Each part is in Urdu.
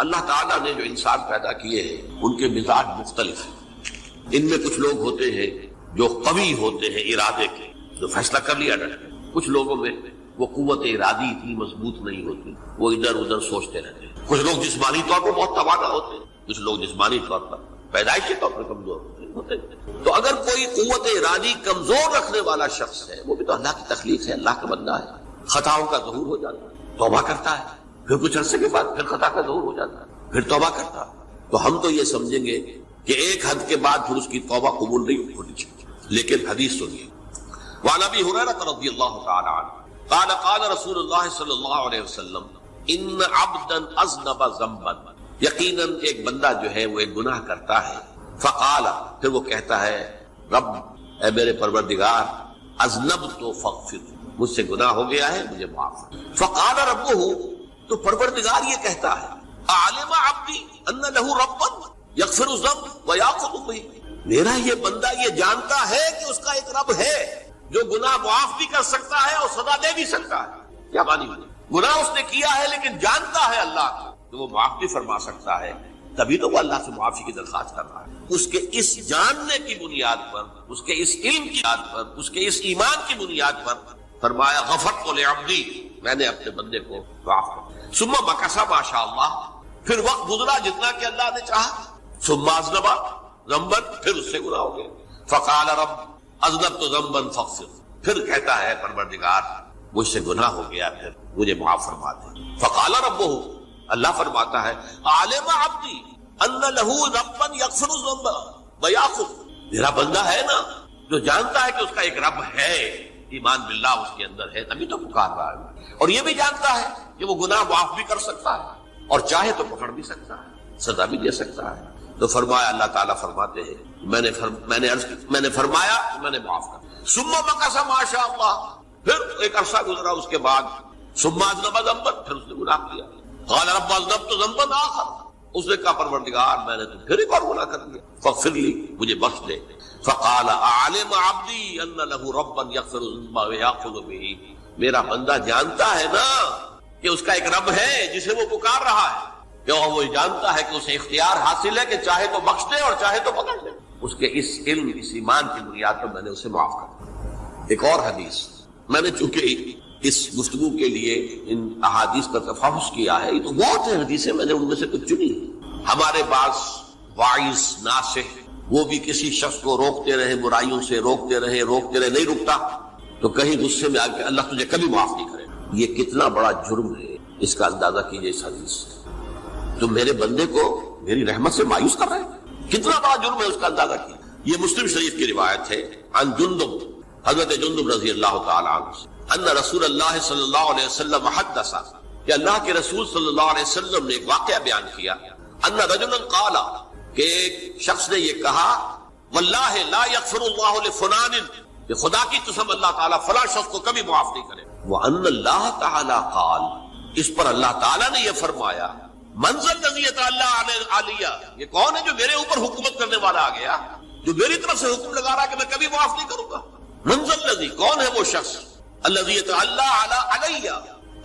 اللہ تعالیٰ نے جو انسان پیدا کیے ہیں ان کے مزاج مختلف ہیں. ان میں کچھ لوگ ہوتے ہیں جو قوی ہوتے ہیں ارادے کے، جو فیصلہ کر لیا ڈٹ گئے. کچھ لوگوں میں وہ قوت ارادی اتنی مضبوط نہیں ہوتی، وہ ادھر ادھر سوچتے رہتے ہیں. کچھ لوگ جسمانی طور پر بہت توانا ہوتے ہیں، کچھ لوگ جسمانی طور پر پیدائشی طور پر کمزور ہوتے ہیں. تو اگر کوئی قوت ارادی کمزور رکھنے والا شخص ہے، وہ بھی تو اللہ کی تخلیق ہے، اللہ کا بندہ ہے، خطاؤں کا ظہور ہو جاتا ہے، توبہ کرتا ہے، پھر کچھ عرصے کے بعد پھر خطا کا ظہور ہو جاتا ہے، پھر توبہ کرتا ہے. تو ہم تو یہ سمجھیں گے کہ ایک حد کے بعد پھر اس کی توبہ قبول نہیں ہونی چاہیے. لیکن حدیث سنیے. وعن ابی ہریرہ رضی اللہ تعالی عنہ قال قال رسول اللہ صلی اللہ علیہ وسلم ان عبدا اذنب ذنبا، یقیناً ایک بندہ جو ہے وہ ایک گناہ کرتا ہے. فقال، پھر وہ کہتا ہے رب، اے میرے پروردگار، اذنبت فاغفر، مجھ سے گناہ ہو گیا ہے، مجھے معاف. فقال ربہ، تو پروردگار یہ کہتا ہے اعلم عبدی ان له ربا یغفر الذنب ویاخذ به، میرا یہ بندہ یہ جانتا ہے کہ اس کا ایک رب ہے جو گناہ معاف بھی کر سکتا ہے اور سزا دے بھی سکتا ہے. کیا معنی ہے؟ گناہ اس نے کیا ہے لیکن جانتا ہے اللہ کو تو وہ معاف بھی فرما سکتا ہے، تبھی تو وہ اللہ سے معافی کی درخواست کر رہا ہے. اس کے اس جاننے کی بنیاد پر، اس کے اس علم کی بنیاد پر، اس کے اس ایمان کی بنیاد پر فرمایا غفرت لعبدی، میں نے اپنے بندے کو معاف کر. ثم مکث ما شاء اللہ، پھر وقت گزرا جتنا کہ اللہ نے چاہا. ثم اذنب ذنبا، پھر اس سے گناہ ہو گیا. فقال رب اذنبت ذنبا فاغفر، پھر کہتا ہے پروردگار مجھ سے گناہ ہو گیا، پھر مجھے معاف فرما دے. فقال ربہ، اللہ فرماتا ہے عالم عبدی ان له ربا یغفر الذنب ویاخذ، میرا بندہ ہے نا جو جانتا ہے کہ اس کا ایک رب ہے، ایمان باللہ اس کے اندر ہے، تبھی تو پکار رہا ہے. اور یہ بھی جانتا ہے کہ وہ گناہ معاف بھی کر سکتا ہے اور چاہے تو پکڑ بھی سکتا ہے، سزا بھی دے سکتا ہے. تو فرمایا، اللہ تعالیٰ فرماتے ہیں میں نے فرمایا میں نے معاف کر. ثم مکث ما شاء اللہ، پھر ایک عرصہ گزرا اس کے بعد. ثم اذنب ذنبا، پھر اس نے گناہ کیا. قال رب اذنبت ذنبا آخر، اس نے کہا پروردگار میں نے تو پھر ایک اور گناہ کر دیا، فاغفر لی، مجھے بخش دے. فقال اعلم عبدی ان له ربا یغفر الذنب ویاخذ به، میرا بندہ جانتا ہے نا کہ اس کا ایک رب ہے جسے وہ پکار رہا ہے، کیوں وہ جانتا ہے کہ اسے اختیار حاصل ہے کہ چاہے تو بخش دے اور چاہے تو پکڑ لے. اس کے اس علم، اس ایمان کی بنیاد پر میں نے اسے معاف کر دیا. ایک اور حدیث، میں نے چونکہ اس گفتگو کے لیے ان احادیث کا تفحص کیا ہے، یہ تو بہت ہیں حدیثیں، میں نے ان میں سے کچھ چنی. ہمارے پاس واعظ ناصح وہ بھی کسی شخص کو روکتے رہے، برائیوں سے روکتے رہے، نہیں رکتا تو کہیں غصے میں آ کے اللہ تجھے کبھی معاف نہیں کرے. یہ کتنا بڑا جرم ہے، اس کا اندازہ کیجئے. اس حدیث تو میرے بندے کو میری رحمت سے مایوس کر رہے ہیں، کتنا بڑا جرم ہے، اس کا اندازہ کیجئے. یہ مسلم شریف کی روایت ہے عن جندب، حضرت جندب رضی اللہ تعالی عنہ، ان رسول اللہ صلی اللہ علیہ وسلم حدث، کہ اللہ کے رسول صلی اللہ علیہ وسلم نے ایک واقعہ بیان کیا. ان رجلا قال، کہ ایک شخص نے یہ کہا واللہ لا یغفر اللہ لفلان، کہ خدا کی قسم اللہ تعالیٰ فلاں شخص کو کبھی معاف نہیں کرے. وان اللہ تعالی قال، اس پر اللہ تعالیٰ نے یہ فرمایا من ذا الذی یتعالی علیہ، یہ کون ہے جو میرے اوپر حکومت کرنے والا آ گیا، جو میری طرف سے حکم لگا رہا ہے کہ میں کبھی معاف نہیں کروں گا. من ذا الذی، کون ہے وہ شخص، الذی یتعالی علیہ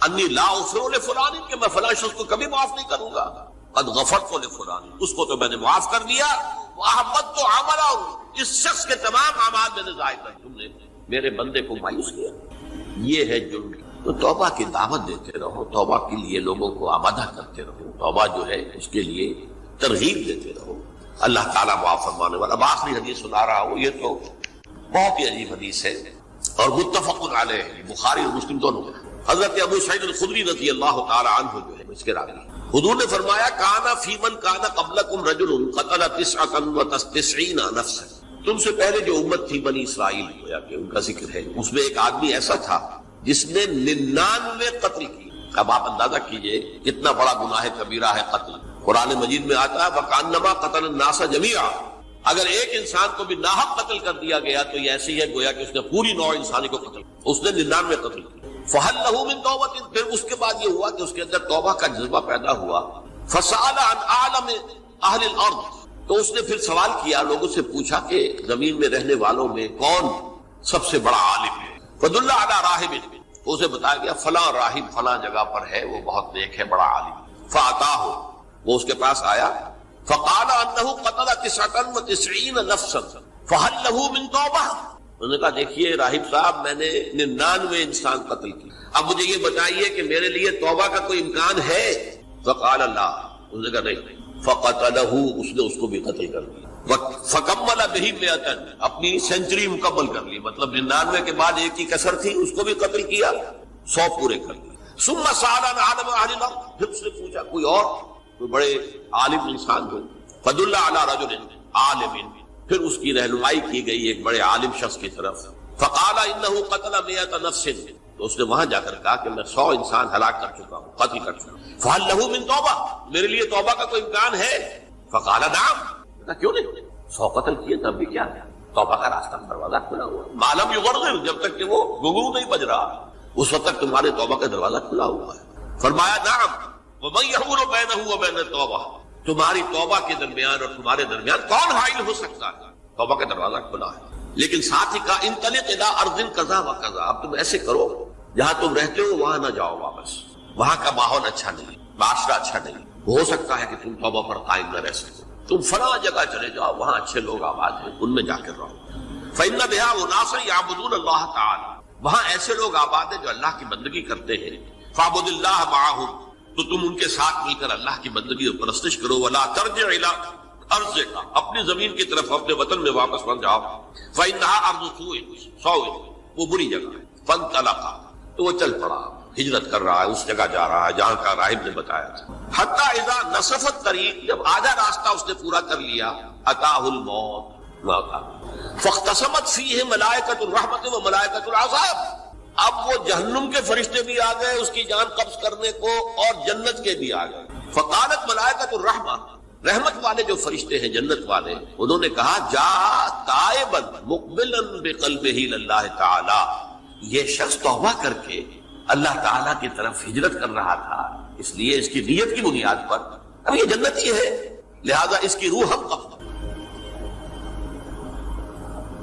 انی لا اغفر لفلان، کہ میں فلاں شخص کو کبھی معاف نہیں کروں گا. قد غفرت لفلان، اس کو تو میں نے معاف کر دیا. واحبطت عملہ، اس شخص کے تمام اعمال میں نے ضائع کر، تم نے میرے بندے کو مایوس کیا. یہ ہے جرم. تو توبہ کی دعوت دیتے رہو، توبہ کے لیے لوگوں کو آمادہ کرتے رہو، توبہ جو ہے اس کے لیے ترغیب دیتے رہو. اللہ تعالیٰ معاف فرمانے والا. اب آخری حدیث سنا رہا ہوں، یہ تو بہت ہی عجیب حدیث ہے اور متفق علیہ، بخاری اور مسلم دونوں میں. حضرت ابو سعید الخدری رضی اللہ تعالی عنہ جو ہے اس کے راوی، حضور نے فرمایا کانا فی من کانا قبلکم رجل قتل 99 نفسا، تم سے پہلے جو امت تھی بنی اسرائیل، گویا کہ ان کا ذکر ہے، اس میں ایک آدمی ایسا تھا جس نے 99 قتل کی. اب آپ اندازہ کیجئے کتنا بڑا گناہ کبیرہ ہے قتل. قرآن مجید میں آتا ہے وَكَأَنَّمَا قَتَلَ النَّاسَ جَمِيعًا، اگر ایک انسان کو بھی ناحق قتل کر دیا گیا تو یہ ایسی ہے گویا کہ اس نے پوری نوع انسانی کو قتل، اس نے 99 قتل کی. فَهَلْ لَهُ مِن تَوْبَةٍ، پھر اس کے بعد یہ ہوا کہ اس کے اندر توبہ کا جذبہ پیدا ہوا. فَسَأَلَ عَنْ أَعْلَمِ أَهْلِ الْأَرْضِ، تو اس نے پھر سوال کیا، لوگوں سے پوچھا کہ زمین میں رہنے والوں میں کون سب سے بڑا عالم ہے. فَدُلَّ عَلَى رَاهِبٍ، اسے بتایا گیا فلاں راہب فلاں جگہ پر ہے، وہ بہت نیک ہے، بڑا عالم. فَأَتَاهُ، وہ اس کے پاس آیا، فقال انہ قتل 99 نفسا فہل لہ من توبہ، انہوں نے کہا دیکھیے راہب صاحب میں نے 99 انسان قتل کی، اب مجھے یہ بتائیے کہ میرے لیے توبہ کا کوئی امکان ہے؟ فقال لا، انہوں نے کہا نہیں، فقتلہ، اس نے اس کو بھی قتل کر دیا، فکمل بہ 100، اپنی سینچری مکمل کر لی، مطلب 99 کے بعد ایک ہی کسر تھی، اس کو بھی قتل کیا، 100 پورے کر لیے۔ ثم سأل عن عالم اہل الارض، پھر اس نے پوچھا کوئی اور کوئی بڑے عالم انسان ہو، فدل علی رجل عالم، پھر اس کی رہنمائی کی گئی ایک بڑے عالم شخص کی طرف، فقال انہ قتل 100 نفس، تو اس نے وہاں جا کر کہا کہ میں 100 انسان ہلاک کر چکا ہوں، قتل کر چکا ہوں، فہل لہ من توبہ، میرے لیے توبہ کا کوئی امکان ہے؟ فقال نعم، کیوں نہیں، 100 قتل کیے تب بھی کیا ہے، توبہ کا راستہ دروازہ کھلا ہوا، معلوم یغرغر، جب تک کہ وہ گھنگرو نہیں بج رہا اس وقت تک تمہارے توبہ کا دروازہ کھلا ہوا ہے۔ فرمایا نعم ومن یحول بینہ وبین التوبہ، تمہاری توبہ کے درمیان اور تمہارے درمیان کون حائل ہو سکتا ہے، توبہ کا دروازہ کھلا ہے۔ لیکن ساتھ ہی کہا انطلق الی ارض کذا و کذا، اب تم ایسے کرو جہاں تم رہتے ہو وہاں نہ جاؤ واپس، وہاں کا ماحول اچھا نہیں، معاشرہ اچھا نہیں، ہو سکتا ہے کہ تم توبہ پر قائم نہ رہ سکو، تم فلاں جگہ چلے جاؤ وہاں اچھے لوگ آباد ہیں ان میں جا کر رہو، فإن بها اناسا یعبدون اللہ تعالی، وہاں ایسے لوگ آباد ہیں جو اللہ کی بندگی کرتے ہیں، فاعبد اللہ معہم، تو تم ان کے ساتھ مل کر اللہ کی بندگی اور پرستش کرو، ولا ترجع الی ارضک، اپنی زمین کی طرف اپنے وطن میں واپس مت جاؤ، فإنها ارض سوء، وہ بری جگہ ہے، فانطلقا، تو وہ چل پڑا، ہجرت کر رہا ہے، اس جگہ جا رہا ہے جہاں کا راہب نے بتایا تھا، حتی اذا نصف الطریق، جب آدھا راستہ اس نے پورا کر لیا، اتاہ الموت، فاختصمت فیہ ملائکۃ الرحمت و ملائکۃ العذاب، اب وہ جہنم کے فرشتے بھی آ گئے اس کی جان قبض کرنے کو اور جنت کے بھی آ گئے، فقالت ملائکۃ الرحمہ، رحمت والے جو فرشتے ہیں جنت والے، انہوں نے کہا جا تائبا مقبلا بقلبہ للہ تعالی، یہ شخص توبہ کر کے اللہ تعالیٰ کی طرف ہجرت کر رہا تھا، اس لیے اس کی نیت کی بنیاد پر اب یہ جنتی ہے، لہذا اس کی روح ہم قبض۔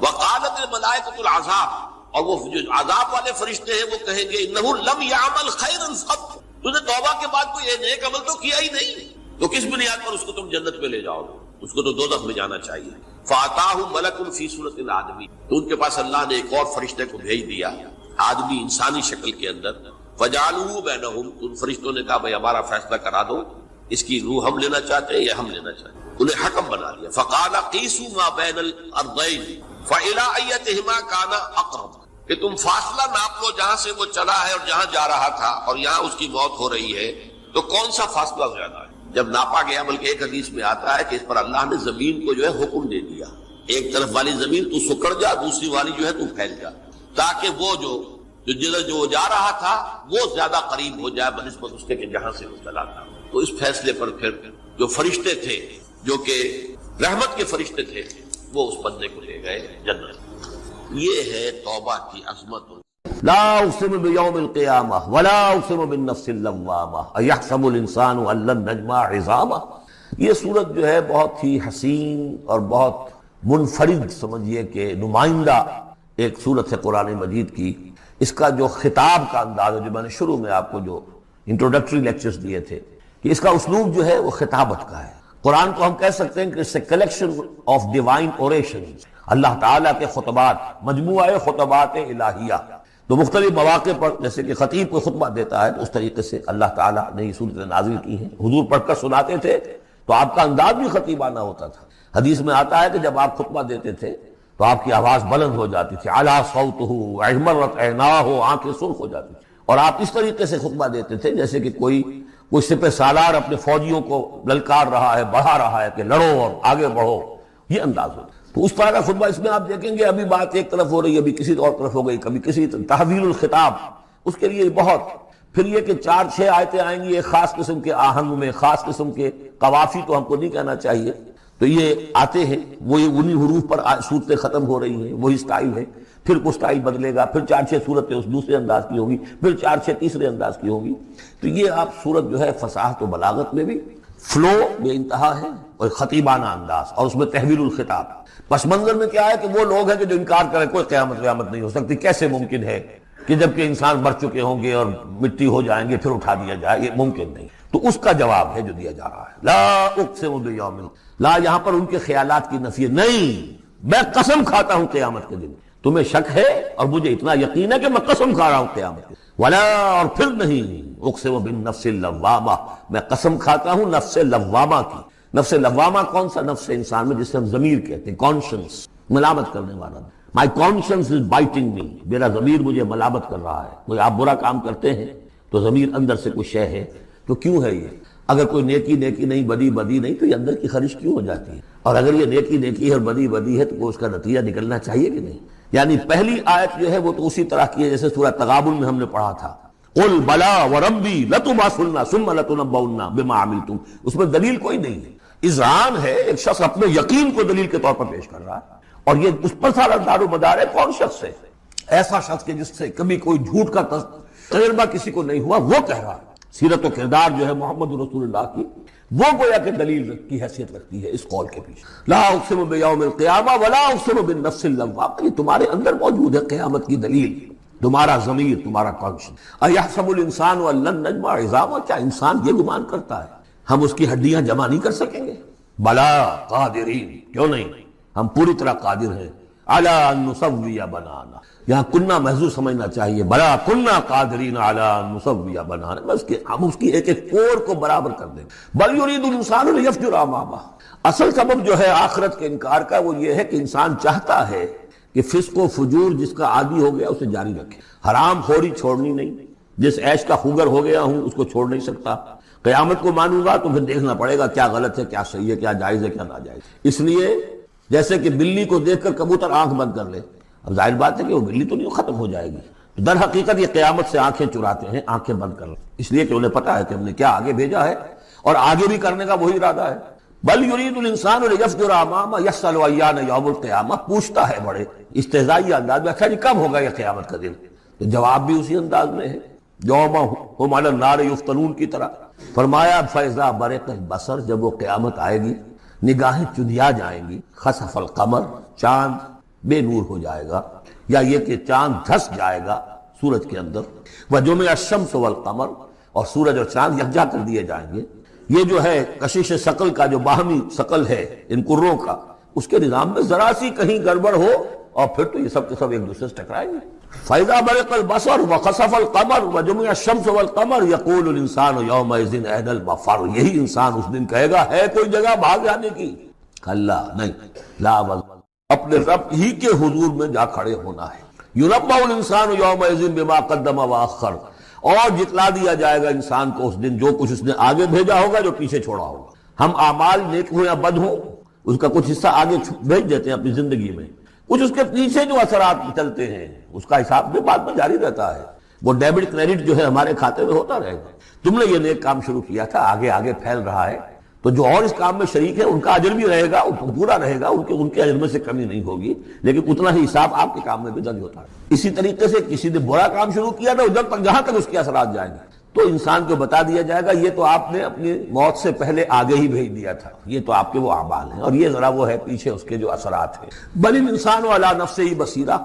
وقالت الملائکۃ العذاب، اور وہ جو عذاب والے فرشتے ہیں وہ کہیں گے انہ لم یعمل خیرا قط، تو نے توبہ کے بعد کوئی نیک عمل تو کیا ہی نہیں، تو کس بنیاد پر اس کو تم جنت میں لے جاؤ گے، اس کو تو دوزخ میں جانا چاہیے۔ فاتاہ ملک فی صورت الآدمی، تو ان کے پاس اللہ نے ایک اور فرشتے کو بھیج دیا آدمی انسانی شکل کے اندر، فجعلوہ بینہم، ان فرشتوں نے کہا بھائی ہمارا فیصلہ کرا دو، اس کی روح ہم لینا چاہتے ہیں یا ہم لینا چاہتے ہیں، انہیں حکم بنا دیا، فقال قیسوا ما بین الارضین فإلی ایتہما کان اقرب، کہ تم فاصلہ ناپ لو جہاں سے وہ چلا ہے اور جہاں جا رہا تھا اور یہاں اس کی موت ہو رہی ہے، تو کون سا فاصلہ زیادہ ہے؟ جب ناپا گیا، بلکہ ایک حدیث میں آتا ہے کہ اس پر اللہ نے زمین کو جو ہے حکم دے دیا، ایک طرف والی زمین تو سکڑ جا، دوسری والی جو ہے تو پھیل جا، تاکہ وہ جو جا رہا تھا وہ زیادہ قریب ہو جائے بنسبت اس کے کہ جہاں سے وہ چلا تھا۔ تو اس فیصلے پر پھر جو فرشتے تھے جو کہ رحمت کے فرشتے تھے وہ اس بندے کو لے گئے جنت۔ یہ ہے توبہ کی عظمت۔ لا اقسم بیوم القیامہ ولا اقسم بالنفس اللوامہ ایحسب الانسان ان لن نجمع عظامہ، یہ صورت جو ہے بہت ہی حسین اور بہت منفرد سمجھیے کہ نمائندہ ایک صورت ہے قرآن مجید کی۔ اس کا جو خطاب کا انداز ہے، جو میں نے شروع میں آپ کو جو انٹروڈکٹری لیکچرز دیے تھے، کہ اس کا اسلوب جو ہے وہ خطابت کا ہے۔ قرآن کو ہم کہہ سکتے ہیں کہ it's a collection of divine orations، اللہ تعالیٰ کے خطبات، مجموعہ خطبات الہیہ۔ تو مختلف مواقع پر جیسے کہ خطیب کو خطبہ دیتا ہے تو اس طریقے سے اللہ تعالیٰ نے یہ صورتیں نازل کی ہیں، حضور پڑھ کر سناتے تھے تو آپ کا انداز بھی خطیبانہ ہوتا تھا۔ حدیث میں آتا ہے کہ جب آپ خطبہ دیتے تھے تو آپ کی آواز بلند ہو جاتی تھی، اعلیٰ صوتہ احمرت عیناہ، آنکھیں سرخ ہو جاتی تھی، اور آپ اس طریقے سے خطبہ دیتے تھے جیسے کہ کوئی سپہ سالار اپنے فوجیوں کو للکار رہا ہے، بڑھا رہا ہے کہ لڑو اور آگے بڑھو، یہ انداز ہوتا۔ تو اس طرح کا خطبہ اس میں آپ دیکھیں گے ابھی بات ایک طرف ہو رہی ہے، ابھی کسی اور طرف ہو گئی، کبھی کسی تحویل الخطاب، اس کے لیے بہت، پھر یہ کہ 4-6 آیتیں آئیں گی ایک خاص قسم کے آہنگ میں، خاص قسم کے قوافی تو ہم کو نہیں کہنا چاہیے، تو یہ آتے ہیں، وہی انہی حروف پر صورتیں ختم ہو رہی ہیں، وہی سٹائل ہے، پھر وہ سٹائل بدلے گا، پھر 4-6 صورتیں اس دوسرے انداز کی ہوگی، پھر 4-6 تیسرے انداز کی ہوگی۔ تو یہ آپ صورت جو ہے فصاحت و بلاغت میں بھی فلو بے انتہا ہے اور خطیبانہ انداز، اور اس میں تحویل الخطاب۔ پس منظر میں کیا ہے کہ وہ لوگ ہیں کہ جو انکار کریں کوئی قیامت نہیں ہو سکتی، کیسے ممکن ہے کہ جب کہ انسان مر چکے ہوں گے اور مٹی ہو جائیں گے پھر اٹھا دیا جائے، یہ ممکن نہیں۔ تو اس کا جواب ہے جو دیا جا رہا ہے، لا اقسم بیوم، لا یہاں پر ان کے خیالات کی نفی، نہیں میں قسم کھاتا ہوں قیامت کے دن، تمہیں شک ہے اور مجھے اتنا یقین ہے کہ میں قسم کھا رہا ہوں قیامت کی، ولا اور پھر نہیں اقسم بالنفس اللوامہ، میں قسم کھاتا ہوں نفس لوامہ کی۔ نفس لوامہ کون سا نفس انسان میں جسے ہم ضمیر کہتے ہیں، کانشنس، ملامت کرنے والا، مائی کانشنس از بائٹنگ می، میرا ضمیر مجھے ملامت کر رہا ہے۔ کوئی آپ برا کام کرتے ہیں تو ضمیر اندر سے کوئی شے ہے، تو کیوں ہے یہ؟ اگر کوئی نیکی نیکی نہیں، بدی بدی نہیں، تو یہ اندر کی خرش کیوں ہو جاتی ہے؟ اور اگر یہ نیکی نیکی ہے اور بدی بدی ہے تو کوئی اس کا نتیجہ نکلنا چاہیے کہ نہیں؟ یعنی پہلی آیت جو ہے وہ تو اسی طرح کی ہے جیسے سورہ تغابن میں ہم نے پڑھا تھا، قل بلا وربی لتبعثن ثم لتنبؤن بما عملتم، اس میں دلیل کوئی نہیں ہے، اذعان ہے، ایک شخص اپنے یقین کو دلیل کے طور پر پیش کر رہا ہے، اور یہ اس پر سارا دار و مدار ہے۔ کون شخص ہے؟ ایسا شخص کہ جس سے کبھی کوئی جھوٹ کا تجربہ کسی کو نہیں ہوا، وہ کہہ رہا ہے۔ سیرت و کردار جو ہے محمد رسول اللہ کی، وہ گویا کہ دلیل کی حیثیت رکھتی ہے اس قول کے پیچھے۔ لا اقسم بیوم القیامہ ولا اقسم بالنفس اللوامہ، یہ تمہارے اندر موجود ہے قیامت کی دلیل، تمہارا ضمیر، تمہارا کانشنس۔ ایحسب الانسان ان لن نجمع عظامہ، کیا انسان یہ گمان کرتا ہے ہم اس کی ہڈیاں جمع نہیں کر سکیں گے؟ بلا قادرین، کیوں نہیں، ہم پوری طرح قادر ہیں، علی ان نسوی بنانا، یہاں کنہ محذوف سمجھنا چاہیے، بلا کنہ قادرین علی ان نسوی بنانا، بس کہ ہم اس کی ایک ایک کوڑ کو برابر کر دیں۔ بل یرید الانسان لیفجر امامہ، اصل سبب جو ہے آخرت کے انکار کا وہ یہ ہے کہ انسان چاہتا ہے کہ فسق و فجور جس کا عادی ہو گیا اسے جاری رکھے، حرام خوری چھوڑنی نہیں، جس عیش کا خوگر ہو گیا ہوں اس کو چھوڑ نہیں سکتا، قیامت کو مانوں گا تو پھر دیکھنا پڑے گا کیا غلط ہے، کیا صحیح ہے، کیا جائز ہے، کیا ناجائز۔ اس لیے جیسے کہ بلی کو دیکھ کر کبوتر آنکھ بند کر لے، اب ظاہر بات ہے کہ وہ بلی تو نہیں ختم ہو جائے گی، در حقیقت یہ قیامت سے آنکھیں چراتے ہیں، آنکھیں بند کر لیں، اس لیے کہ انہیں پتا ہے کہ ہم نے کیا آگے بھیجا ہے اور آگے بھی کرنے کا وہی ارادہ ہے۔ بل یرید الانسان لیفجر امامہ یسأل ایان یوم القیامہ، پوچھتا ہے بڑے استہزائی انداز میں، اچھا جی کب ہوگا یہ قیامت کا دن؟ تو جواب بھی اسی انداز میں ہے، یوم ہم علی النار یفتنون کی طرح۔ فرمایا فاذا برق البصر، جب وہ قیامت آئے گی نگاہیں چدھیا جائیں گی، خسف القمر، چاند بے نور ہو جائے گا، یا یہ کہ چاند دھس جائے گا سورج کے اندر، وجمع الشمس والقمر، اور سورج اور چاند یکجا کر دیے جائیں گے۔ یہ جو ہے کشش ثقل کا جو باہمی ثقل ہے ان کروں کا، اس کے نظام میں ذرا سی کہیں گڑبڑ ہو اور پھر تو یہ سب کے سب ایک دوسرے سے ٹکرائیں گے۔ فَإِذَا بَرِقَ الْبَصَرُ وَخَسَفَ الْقَمَرُ وَجُمِعَ الشَّمْسُ وَالْقَمَرُ يَقُولُ الْإِنسَانُ يَوْمَئِذٍ أَيْنَ الْمَفَرُّ، یہی انسان اس دن کہے گا ہے کوئی جگہ بھاگ جانے کی؟ کلا نہیں، لا وزن، اپنے رب ہی کے حضور میں جا کھڑے ہونا ہے۔ يُنَبَّأُ الْإِنسَانُ يَوْمَئِذٍ بِمَا قَدَّمَ وَأَخَّرَ، اور جتلا دیا جائے گا انسان کو اس دن جو کچھ اس نے آگے بھیجا ہوگا، جو پیچھے چھوڑا ہوگا۔ ہم اعمال نیک ہوں یا بد ہوں، اس کا کچھ حصہ آگے بھیج دیتے ہیں اپنی زندگی میں، کچھ اس کے پیچھے جو اثرات چلتے ہیں اس کا حساب بھی بعد میں جاری رہتا ہے، وہ ڈیبٹ کریڈٹ جو ہے ہمارے کھاتے میں ہوتا رہے گا۔ تم نے یہ نیک کام شروع کیا تھا، آگے آگے پھیل رہا ہے، تو جو اور اس کام میں شریک ہے ان کا اجر بھی رہے گا، پورا رہے گا، ان کے اجر میں سے کمی نہیں ہوگی، لیکن اتنا ہی حساب آپ کے کام میں بھی درج ہوتا ہے۔ اسی طریقے سے کسی نے برا کام شروع کیا تھا، ادھر تک جہاں تک اس کے اثرات جائیں گے تو انسان کو بتا دیا جائے گا یہ تو آپ نے اپنی موت سے پہلے آگے ہی بھیج دیا تھا، یہ تو آپ کے وہ اعمال ہیں، اور یہ ذرا وہ ہے پیچھے اس کے جو اثرات ہیں۔ بل الانسان علی نفسہ بصیرہ،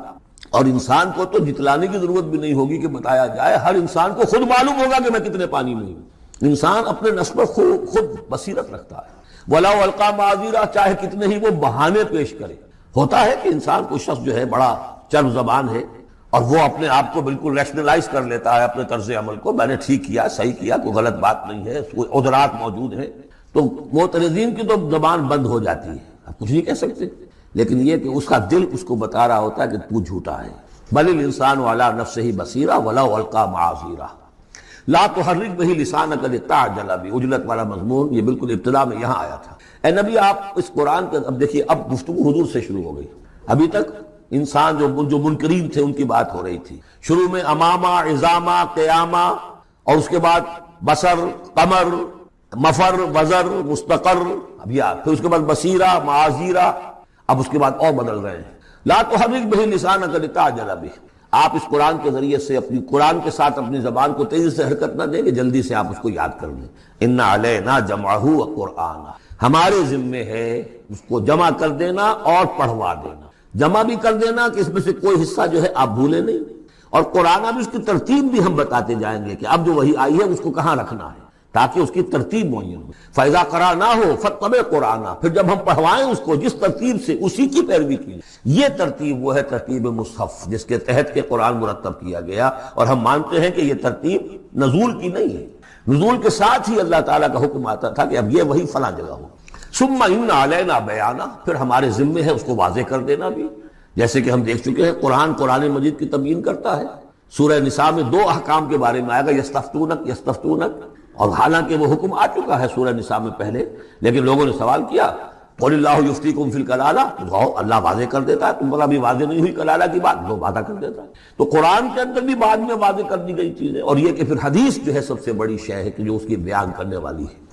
اور انسان کو تو جتلانے کی ضرورت بھی نہیں ہوگی کہ بتایا جائے، ہر انسان کو خود معلوم ہوگا کہ میں کتنے پانی میں ہوں۔ انسان اپنے نفس پر خود بصیرت رکھتا ہے۔ وَلَوْ أَلْقَىٰ مَعَاذِيرَهْ، چاہے کتنے ہی وہ بہانے پیش کرے۔ ہوتا ہے کہ انسان کو شخص جو ہے بڑا چرب زبان ہے اور وہ اپنے آپ کو بالکل ریشنلائز کر لیتا ہے اپنے طرز عمل کو، میں نے ٹھیک کیا، صحیح کیا، کوئی غلط بات نہیں ہے، کوئی عذرات موجود ہیں، تو معترضین کی تو زبان بند ہو جاتی ہے، آپ کچھ نہیں کہہ سکتے، لیکن یہ کہ اس کا دل اس کو بتا رہا ہوتا ہے کہ تو جھوٹا ہے۔ بل الانسان علی نفسہ بصیرہ ولو القیٰ معاذیرہ لا تحرک بہ لسانک لتعجل بہ، عجلت والا مضمون یہ بالکل ابتدا میں یہاں آیا تھا۔ اے نبی آپ اس قرآن کے، اب دیکھیے اب گفتگو حضور سے شروع ہو گئی، ابھی تک انسان جو منکرین تھے ان کی بات ہو رہی تھی، شروع میں امامہ، عظامہ، قیامہ، اور اس کے بعد بصر، قمر، مفر، وزر، مستقر، اب یہ پھر اس کے بعد بصیرہ، معاذیرہ، اب اس کے بعد اور بدل رہے ہیں۔ لا تحرک بہ لسانک لتعجل بہ، آپ اس قرآن کے ذریعے سے اپنی قرآن کے ساتھ اپنی زبان کو تیزی سے حرکت نہ دیں کہ جلدی سے آپ اس کو یاد کر لیں۔ ان علینا جمعہ وقرآنہ، ہمارے ذمے ہے اس کو جمع کر دینا اور پڑھوا دینا، جمع بھی کر دینا کہ اس میں سے کوئی حصہ جو ہے آپ بھولے نہیں، اور قرآن بھی اس کی ترتیب بھی ہم بتاتے جائیں گے کہ اب جو وحی آئی ہے اس کو کہاں رکھنا ہے، تاکہ اس کی ترتیب معین ہو. فَإِذَا قَرَأْنَاهُ فَاتَّبِعْ قُرْآنَهُ، پھر جب ہم پڑھوائیں اس کو جس ترتیب سے اسی کی پیروی کی. یہ ترتیب وہ ہے ترتیب مصحف جس کے تحت کے قرآن مرتب کیا گیا، اور ہم مانتے ہیں کہ یہ ترتیب نزول کی نہیں ہے. نزول کے ساتھ ہی اللہ تعالیٰ کا حکم آتا تھا کہ اب یہ وہی فلاں جگہ ہو. ثم ان علینا بیانہ، پھر ہمارے ذمے ہے اس کو واضح کر دینا بھی. جیسے کہ ہم دیکھ چکے ہیں قرآن مجید کی تبیین کرتا ہے. سورہ نساء میں 2 احکام کے بارے میں آئے گا، یستفتونک، اور حالانکہ وہ حکم آ چکا ہے سورہ نساء میں پہلے، لیکن لوگوں نے سوال کیا قل اللہ یفتیکم فی الکلالہ، تو اللہ واضح کر دیتا ہے. تم پر ابھی واضح نہیں ہوئی کلالہ کی بات، وہ وعدہ کر دیتا ہے. تو قرآن کے اندر بھی بعد میں واضح کر دی گئی چیزیں. اور یہ کہ پھر حدیث جو ہے سب سے بڑی شے ہے کہ جو اس کی بیان کرنے والی ہے.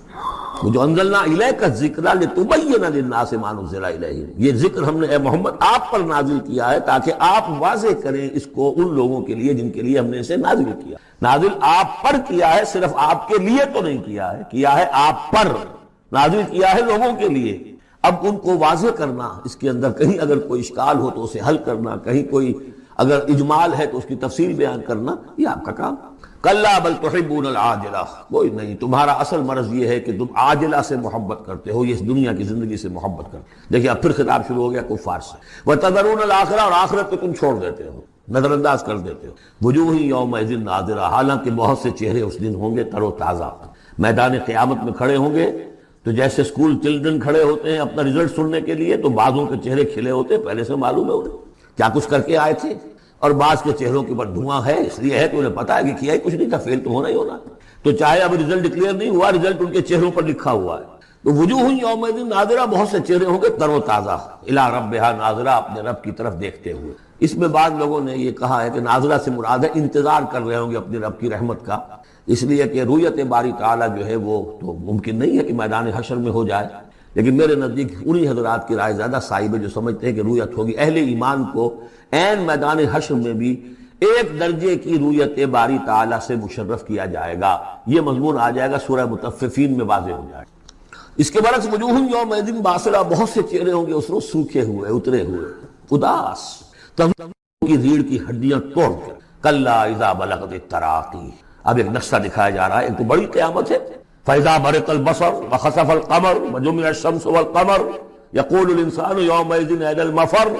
وہ جو انزلنا الیک الذکر لتبین للناس ما نزل الیہم، یہ ذکر ہم نے اے محمد آپ پر نازل کیا ہے تاکہ آپ واضح کریں اس کو ان لوگوں کے لیے جن کے لیے ہم نے اسے نازل کیا. نازل آپ پر کیا ہے، صرف آپ کے لیے تو نہیں کیا ہے آپ پر. نازل کیا ہے لوگوں کے لیے. اب ان کو واضح کرنا، اس کے اندر کہیں اگر کوئی اشکال ہو تو اسے حل کرنا، کہیں کوئی اگر اجمال ہے تو اس کی تفصیل بیان کرنا، یہ آپ کا کام. کلا بل تحبون العاجلہ، کوئی نہیں، تمہارا اصل مرض یہ ہے کہ تم عاجلہ سے محبت کرتے ہو، یہ اس دنیا کی زندگی سے محبت کرتے ہو. دیکھیے اب پھر خطاب شروع ہو گیا کفار سے. وتذرون الآخرہ، اور آخرت کو تم چھوڑ دیتے ہو، نظر انداز کر دیتے ہو. وجوہ یومئذ ناظرہ، حالانکہ بہت سے چہرے اس دن ہوں گے تر و تازہ. میدان قیامت میں کھڑے ہوں گے تو جیسے اسکول چلڈرن کھڑے ہوتے ہیں اپنا رزلٹ سننے کے لیے، تو بعضوں کے چہرے کھلے ہوتے ہیں، پہلے سے معلوم ہے انہیں کیا کچھ کر کے آئے تھے. اور بعض کے چہروں کے اوپر دھواں ہے، اس لیے ہے کہ انہیں پتا ہے کہ کیا ہی کچھ نہیں تھا، فیل تو ہونا ہی ہونا. تو چاہے اب رزلٹ ڈکلیئر نہیں ہوا، رزلٹ ان کے چہروں پر لکھا ہوا ہے. تو وجوہ یومئذ ناظرہ، بہت سے چہرے ہوں گے تر و تازہ، الی ربہا ناظرہ، اپنے رب کی طرف دیکھتے ہوئے. اس میں بعض لوگوں نے یہ کہا ہے کہ ناظرہ سے مراد ہے انتظار کر رہے ہوں گے اپنے رب کی رحمت کا، اس لیے کہ رویت باری تعالیٰ جو ہے وہ تو ممکن نہیں ہے کہ میدان حشر میں ہو جائے. لیکن میرے نزدیک انہی حضرات کی رائے زیادہ صائب ہے جو سمجھتے ہیں کہ رویت ہوگی. اہل ایمان کو عین میدان حشر میں بھی ایک درجے کی رویت باری تعالیٰ سے مشرف کیا جائے گا. یہ مضمون آ جائے گا سورہ مطففین میں واضح ہو جائے گا. اس کے برعکس وجوہ یومئذ باسرہ، بہت سے چہرے ہوں گے اس روز سوکھے ہوئے، اترے ہوئے، اداس، کی ریڑھ کی ہڈیاں توڑ کر. کلا اذا بلغت التراقی، اب ایک نقشہ دکھایا جا رہا ہے. ایک تو بڑی قیامت ہے، فاذا برق البصر وخسف القمر وجمع الشمس والقمر یقول الانسان یومئذ این المفر.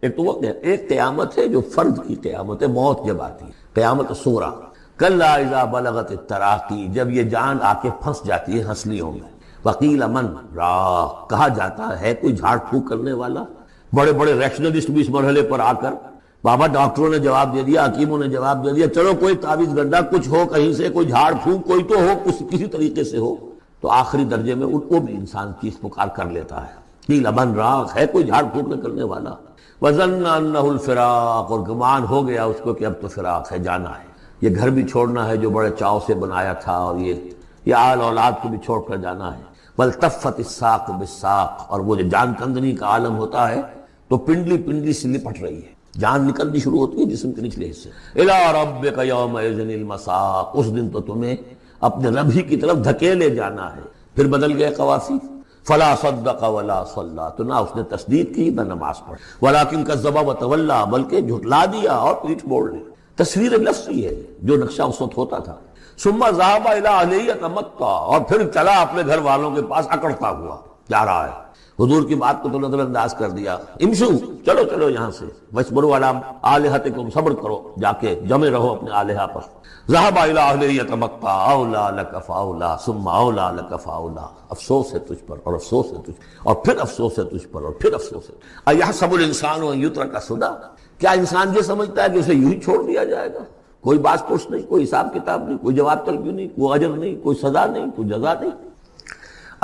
ایک تو وہ ایک قیامت ہے جو فرد کی قیامت ہے، موت جب آتی ہے، قیامت صغریٰ. کلا اذا بلغت التراقی، جب یہ جان آ کے پھنس جاتی ہے ہنسلیوں میں. وقیل من راق، کہا جاتا ہے کوئی جھاڑ پھونک کرنے والا. بڑے بڑے ریشنلسٹ بھی اس مرحلے پر آ کر، بابا ڈاکٹروں نے جواب دے دیا، حکیموں نے جواب دے دیا، چلو کوئی تعویذ گنڈا کچھ ہو، کہیں سے کوئی جھاڑ پھونک کوئی تو ہو، کسی طریقے سے ہو. تو آخری درجے میں ان کو بھی انسان چیخ پکار کر لیتا ہے. قیل من راق، ہے کوئی جھاڑ پھونک نہ کرنے والا. وظن انہ الفراق، اور گمان ہو گیا اس کو کہ اب تو فراق ہے، جانا ہے، یہ گھر بھی چھوڑنا ہے جو بڑے چاؤ سے بنایا تھا، اور یہ آل اولاد کو بھی چھوڑ کر جانا ہے. والتفت الساق بالساق، اور وہ جو جان کندنی کا عالم ہوتا ہے تو پنڈلی پنڈلی سے لپٹ رہی ہے، جان نکلنی شروع ہوتی ہے جسم کے نچلے حصے. الی ربک یومئذ المساق، اس دن تو تمہیں اپنے رب ہی کی طرف دھکیلے جانا ہے. پھر بدل گئے قوافی. فلا صدق ولا صلی، تو نہ اس نے تصدیق کی نہ نماز پڑھی. ولکن کذب وتولی، بلکہ جھٹلا دیا اور پیٹھ موڑ لی. تصویر لفظی ہے جو نقشہ اس وقت ہوتا تھا. ثم ذهب الى اهله يتمطى، اور پھر چلا اپنے گھر والوں کے پاس اکڑتا ہوا جا رہا ہے. حضور کی بات کو تو نظر انداز کر دیا. امشو، چلو یہاں سے. واسبروا علی آلہتکم، صبر کرو، جا کے جمع رہو اپنے آلہہ پر. ذهب الى اهله يتمطى اولا لك فاولا ثم اولا لك فاولا. افسوس ہے تجھ پر، اور افسوس ہے تجھ، اور پھر افسوس ہے تجھ پر، اور پھر افسوس ہے. ایحسب الانسان ان یترک سدی، کیا انسان یہ سمجھتا ہے کہ اسے یوں ہی چھوڑ دیا جائے گا؟ کوئی باز پوچھ نہیں، کوئی حساب کتاب نہیں، کوئی جواب طلبی نہیں، کوئی اجر نہیں، کوئی سزا نہیں، کوئی جزا نہیں.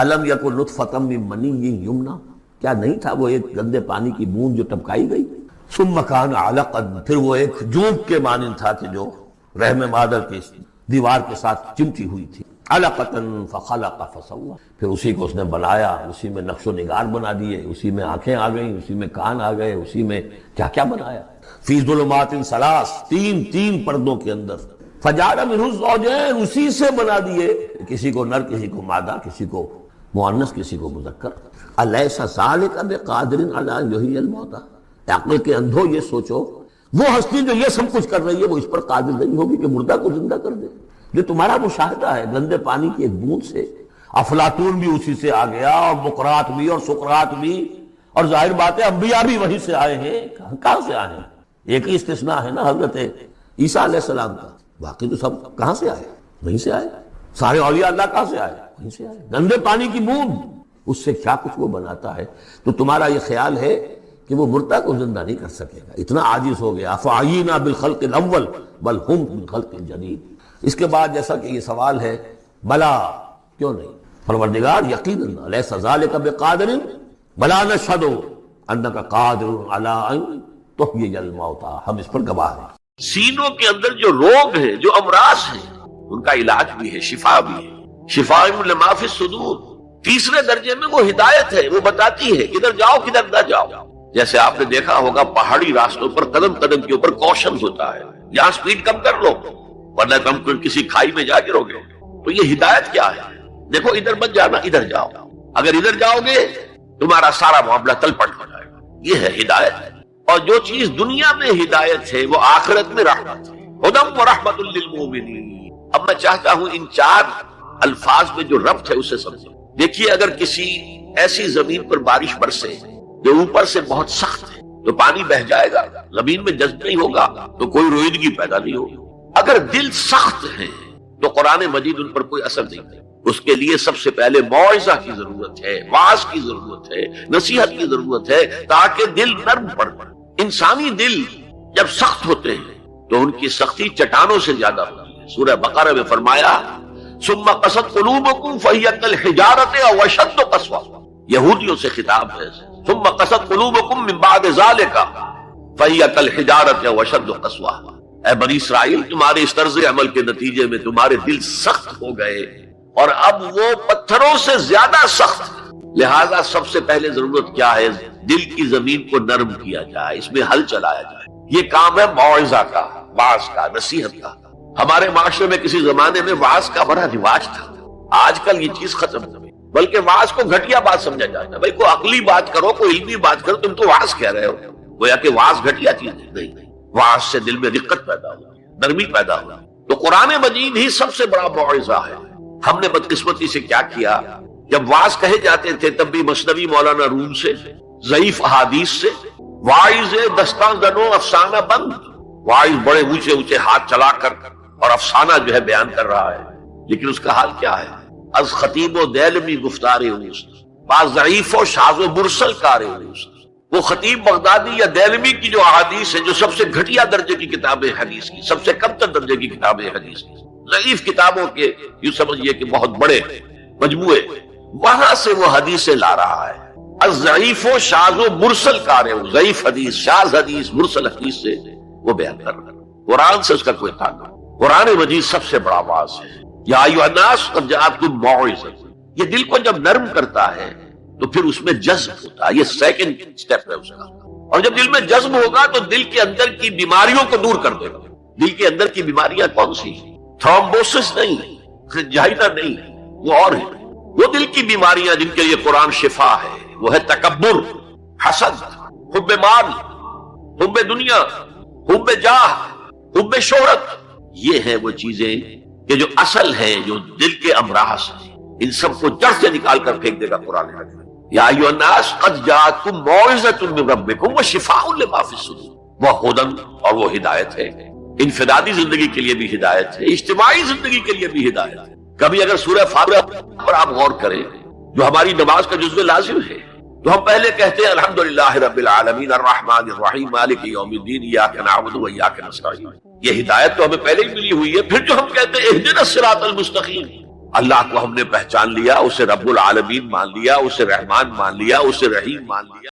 الم یکن نطفۃ من منی یمنی، کیا نہیں تھا وہ ایک گندے پانی کی بوند جو ٹپکائی گئی. ثم کان علقا، پھر وہ ایک جوک کے مانند تھا کہ جو رحم مادر کی دیوار کے ساتھ چمٹی ہوئی تھی. علقۃ فخلق فسوی، پھر اسی کو اس نے بنایا، اسی میں نقش و نگار بنا دیے، اسی میں آنکھیں آ گئیں، اسی میں کان آ گئے، اسی میں کیا کیا بنایا. فی ظلمات ثلاث، تین پردوں کے اندر. فجعل منہ الزوجین، اسی سے بنا دیے، کسی کو نر، کسی کو مادہ، کسی کو مؤنث، کسی کو مذکر. الیس ذلک بقادر علی ان یحیی الموتى، عقل کے اندھو یہ سوچو وہ ہستی جو یہ سب کچھ کر رہی ہے وہ اس پر قادر نہیں ہوگی کہ مردہ کو زندہ کر دے. جو تمہارا مشاہدہ ہے گندے پانی کی ایک بوند سے، افلاطون بھی اسی سے آ گیا، اور بقراط بھی، اور سقراط بھی، اور ظاہر بات ہے انبیاء بھی وہیں سے آئے ہیں. کہاں سے آئے ہیں؟ ایک ہی استثناء ہے نا حضرت عیسیٰ علیہ السلام کا، باقی تو سب کہاں سے آئے؟ وہیں سے آئے. سارے اولیاء اللہ کہاں سے آئے؟ وہیں سے آئے. گندے پانی کی بوند، اس سے کیا کچھ وہ بناتا ہے. تو تمہارا یہ خیال ہے کہ وہ مردہ کو زندہ نہیں کر سکے گا، اتنا عاجز ہو گیا. فعینا بالخلق الاول بل ہم بالخلق الجدید. اس کے بعد جیسا کہ یہ سوال ہے، بلا کیوں نہیں؟ پروردگار یقیناً لیس ذالک بقادر بلا نشہد انک قادر علی ان تحیی الموتى، ہم اس پر گواہ ہیں. سینوں کے اندر جو روگ ہیں، جو امراض ہیں، ان کا علاج بھی ہے، شفا بھی ہے. شفاء لما فی الصدور. تیسرے درجے میں وہ ہدایت ہے، وہ بتاتی ہے کدھر جاؤ کدھر نہ جاؤ. جیسے آپ نے دیکھا ہوگا پہاڑی راستوں پر قدم قدم کے اوپر کوشن ہوتا ہے، یہاں سپیڈ کم کر لو ورنہ تم کسی کھائی میں جا گرو گے. تو یہ ہدایت کیا ہے؟ دیکھو ادھر مت جانا، ادھر جاؤ. اگر ادھر جاؤ گے تمہارا سارا معاملہ تلپٹ ہو جائے گا. یہ ہے ہدایت. اور جو چیز دنیا میں ہدایت ہے وہ آخرت میں رحمت ہے. ہدی و رحمت للمؤمنین. اب میں چاہتا ہوں ان چار الفاظ میں جو ربط ہے اسے سمجھیں. دیکھیے اگر کسی ایسی زمین پر بارش برسے جو اوپر سے بہت سخت ہے تو پانی بہہ جائے گا، زمین میں جذب نہیں ہوگا تو کوئی رویدگی پیدا نہیں ہوگی. اگر دل سخت ہے تو قرآن مجید ان پر کوئی اثر نہیں ہے. اس کے لیے سب سے پہلے موعظہ کی ضرورت ہے، وعظ کی ضرورت ہے، نصیحت کی ضرورت ہے تاکہ دل نرم پڑ. انسانی دل جب سخت ہوتے ہیں تو ان کی سختی چٹانوں سے زیادہ ہوتی ہے. سورہ بقرہ میں فرمایا ثم قست قلوبکم فہی کالحجارۃ او اشد قسوہ. یہودیوں سے خطاب ہے. ثم قست قلوبکم من بعد ذلک فہی کالحجارۃ او اشد قسوہ. اے بنی اسرائیل، تمہارے اس طرز عمل کے نتیجے میں تمہارے دل سخت ہو گئے اور اب وہ پتھروں سے زیادہ سخت. لہذا سب سے پہلے ضرورت کیا ہے؟ دل کی زمین کو نرم کیا جائے، اس میں حل چلایا جائے. یہ کام ہے موعظہ کا، وعظ کا، نصیحت کا. ہمارے معاشرے میں کسی زمانے میں وعظ کا بڑا رواج تھا. آج کل یہ چیز ختم ہو گئی، بلکہ وعظ کو گھٹیا بات سمجھا جاتا ہے. بھائی کوئی عقلی بات کرو، کوئی علمی بات کرو، تم تو وعظ کہہ رہے ہو. گویا کہ وعظ گھٹیا چیز نہیں. وعظ سے دل میں دقت پیدا ہوئی، نرمی پیدا ہوئی. تو قرآن مجید ہی سب سے بڑا موعظہ ہے. ہم نے بدقسمتی سے کیا کیا، جب وعظ کہے جاتے تھے تب بھی مثنوی مولانا روم سے، ضعیف احادیث سے، واعظ دستان زنو افسانہ بند. واعظ بڑے اونچے اونچے ہاتھ چلا کر اور افسانہ جو ہے بیان کر رہا ہے، لیکن اس کا حال کیا ہے؟ از خطیب و دیلمی گفتار اوست، بعض ضعیف و شاذ و مرسل کار اوست. وہ خطیب بغدادی یا دیلمی کی جو احادیث ہیں، جو سب سے گھٹیا درجے کی کتابیں حدیث کی، سب سے کم تر درجے کی کتابیں حدیث کی، ضعیف کتابوں کے یوں سمجھیے کہ بہت بڑے مجموعے، وہاں سے وہ حدیثیں لا رہا ہے. الضعیف و شاذ و مرسل کار ہے. ضعیف حدیث، شاذ حدیث، مرسل حدیث سے وہ بیان کر رہا ہے. قرآن سے اس کا کوئی تعلق. قرآن مجید سب سے بڑا واعظ ہے. یا ایھا الناس قد جاءتکم موعظہ. یہ دل کو جب نرم کرتا ہے تو پھر اس میں جذب ہوتا ہے. یہ سیکنڈ سٹیپ ہے اس کا. اور جب دل میں جذب ہوگا تو دل کے اندر کی بیماریوں کو دور کر دے گا. دل کے اندر کی بیماریاں کون سی؟ تھرومبوسس نہیں، جائنا نہیں، وہ اور ہے. وہ دل کی بیماریاں جن کے لیے قرآن شفا ہے، وہ ہے تکبر، حسد، حب مال، حب دنیا، حب جاہ، حب شہرت. یہ ہیں وہ چیزیں کہ جو اصل ہیں، جو دل کے امراض ہیں. ان سب کو جڑ سے نکال کر پھینک دے گا قرآن حکیم. یا ایھا الناس قد جاءتکم موعظۃ من ربکم وشفاء لما فی الصدور. وہ ہدن، اور وہ ہدایت ہے. انفرادی زندگی کے لیے بھی ہدایت ہے، اجتماعی زندگی کے لیے بھی ہدایت ہے. کبھی اگر سورہ فاتحہ پر آپ غور کریں جو ہماری نماز کا جزو لازم ہے، تو ہم پہلے کہتے ہیں الحمدللہ رب العالمین الرحمن الرحیم مالک یوم الدین ایاک نعبد و ایاک نستعین. یہ ہدایت تو ہمیں پہلے ہی ملی ہوئی ہے. پھر جو ہم کہتے ہیں اہدنا الصراط المستقیم، اللہ کو ہم نے پہچان لیا، اسے رب العالمین مان لیا، اسے رحمان مان لیا، اسے رحیم مان لیا.